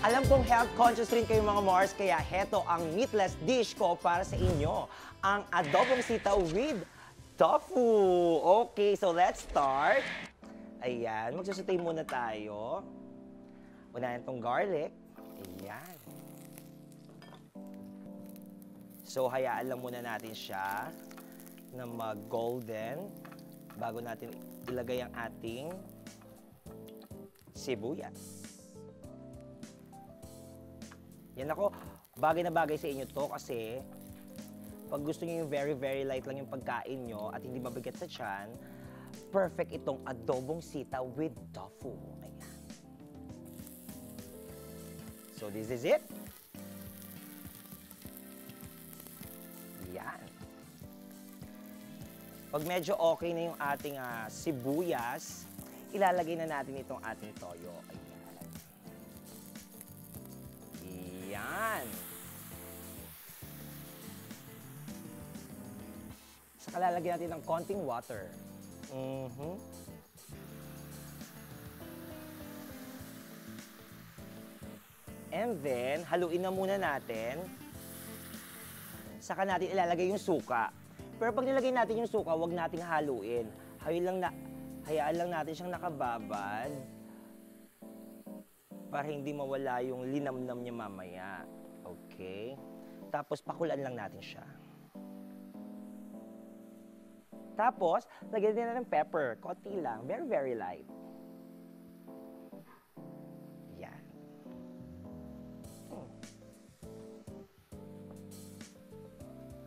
Alam kong health conscious rin kayo mga Mars, kaya heto ang meatless dish ko para sa inyo. Ang adobong sitaw with tofu. Okay, so let's start. Ayan, magsusutay muna tayo. Unahin itong garlic. Ayan. So, hayaan lang muna natin siya na mag-golden bago natin ilagay ang ating sibuyas. Yan ako, bagay na bagay sa inyo to kasi pag gusto niyo yung very, very light lang yung pagkain nyo at hindi mabigat sa tiyan, perfect itong adobong sitaw with tofu. Ayan. So this is it. Yan. Pag medyo okay na yung ating sibuyas, ilalagay na natin itong ating toyo. Ayan. Yan. Saka lalagyan natin ng konting water. And then, haluin na muna natin. Saka natin ilalagay yung suka. Pero pag nilagay natin yung suka, huwag nating haluin. Hayaan lang natin siyang nakababad para hindi mawala yung linamnam niya mamaya. Okay? Tapos, pakulan lang natin siya. Tapos, lagyan din natin ng pepper. Konti lang. Very, very light. Yan.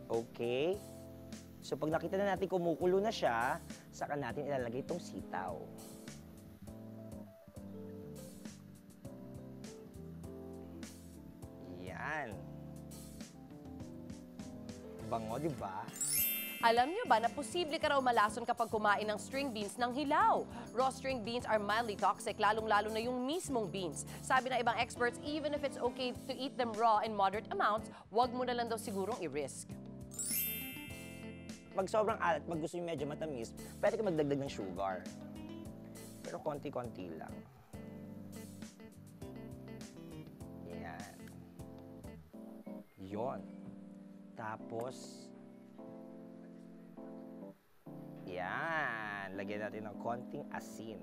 Okay. So, pag nakita na natin kumukulo na siya, saka natin ilalagay itong sitaw. Yan. Bango, di ba? Alam niyo ba na posible ka raw malason kapag kumain ng string beans ng hilaw? Raw string beans are mildly toxic, lalong-lalo na yung mismong beans. Sabi ng ibang experts, even if it's okay to eat them raw in moderate amounts, wag mo na lang daw sigurong i-risk. Pag sobrang alat, pag gusto nyo medyo matamis, pwede ka magdagdag ng sugar. Pero konti-konti lang. Yan. Yon. Tapos, yan. Lagyan natin ng konting asin.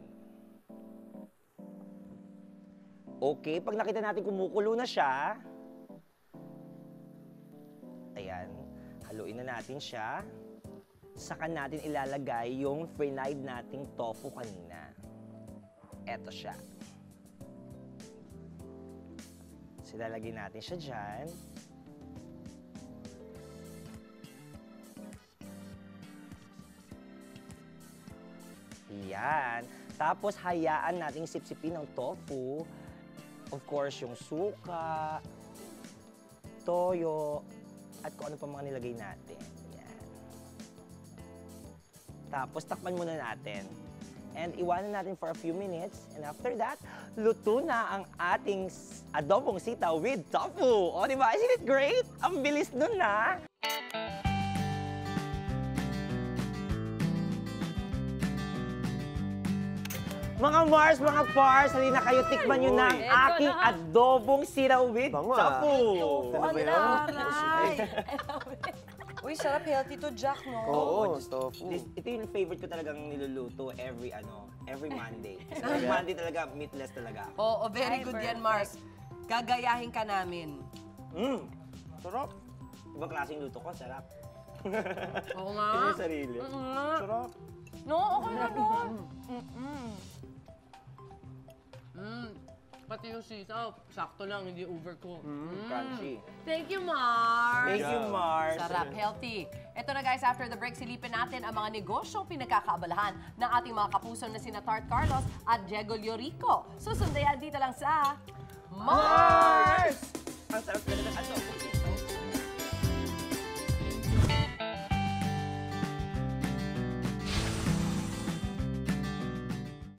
Okay, pag nakita natin kumukulo na siya, ayan, haluin na natin siya. Saka natin ilalagay yung fried nating tofu kanina. Eto siya. So, ilalagay natin siya dyan. Yan. Tapos, hayaan nating sipsipin ng tofu. Of course, yung suka, toyo, at kung ano pa mga nilagay natin. Tapos, takpan muna natin. And iwanan natin for a few minutes. And after that, luto na ang ating adobong sitaw with tofu. O, di ba? Isn't it great? Ang bilis nun, na. Mga Mars, mga Pars, halina kayo, tikman nyo na ang aking adobong sitaw with tofu. Ano ba yun? Uy, sarap, healthy to Jack, no? Oo, tofu. Ito yung favorite ko talagang niluluto every Monday. Every Monday talaga, meatless talaga. Oo, very good yan, Mars. Gagayahin ka namin. Sarap. Ibang klaseng luto ko, sarap. Oo nga. Ito yung sarili. Sarap. No, okay na, no? Pati yung sitaw, sakto lang, hindi overcooked. Crunchy. Thank you, Mars! Thank you, Mars. Sarap, healthy. Ito na guys, after the break, silipin natin ang mga negosyong pinagkakaabalahan ng ating mga kapuso na sina Tart Carlos at Diego Llorico. Susundayan dito lang sa Mars!